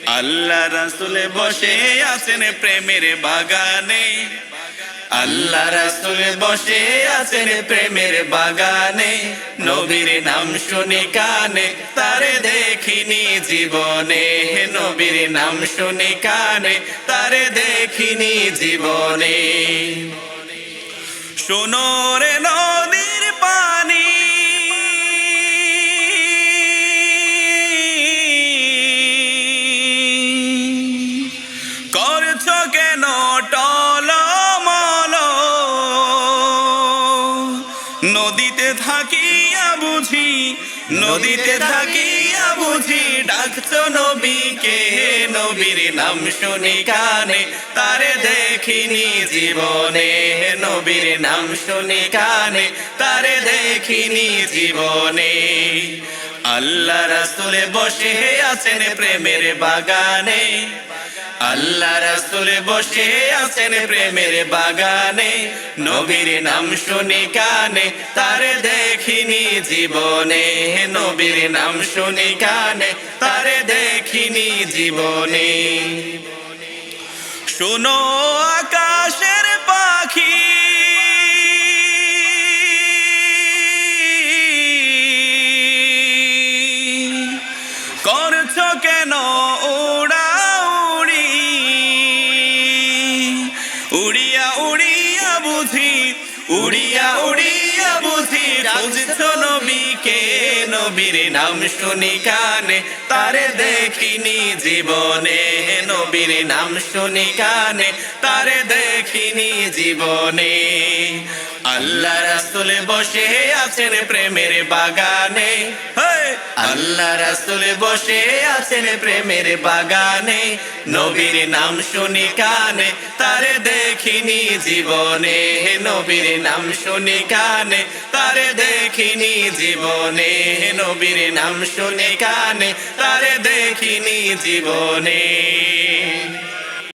আল্লাহ রাসূল বসে আছেন প্রেমের বাগানে, আল্লাহ রাসূল বসে আছেন প্রেমের বাগানে, নবীর নাম শুনি কানে তারে দেখিনি জীবনে, নবীর নাম শুনি কানে তারে দেখিনি জীবনে। শোনো রে নদীর পানি, করছো কেন টলমল, নদীতে থাকিয়া বুঝি, নদীতে থাকিয়া বুঝি ডাকছো নবীকে, নবীর নাম শুনি কানে তারে দেখিনি জীবনে, নবীর নাম শুনি কানে তারে দেখিনি জীবনে। আল্লাহ রাসূল বসে আছেন প্রেমের বাগানে, আল্লাহ রাসূল বসে আছেন প্রেমের বাগানে, নবীর নাম শুনি কানে তারে দেখিনি জীবনে, নবীর নাম শুনি কানে তারে দেখিনি জীবনে। শোনো আকাশের পাখি, করছো কেন উড়াউড়ি, উড়িয়া উড়িয়া বুঝি, উড়িয়া উড়িয়া বুঝি খুঁজছো নবীকে, নবীর নাম শুনি কানে তারে দেখিনি জীবনে, নবীর নাম শুনি কানে তারে দেখিনি জীবনে। আল্লাহ রাসূল বসে আছেন প্রেমের বাগানে, আল্লাহ রাসূল বসে আছেন প্রেমের বাগানে, নবীর নাম শুনি কানে তারে দেখিনি জীবনে, নবীর নাম শুনি কানে তারে দেখিনি জীবনে, নবীর নাম শুনি কানে তারে দেখিনি জীবনে।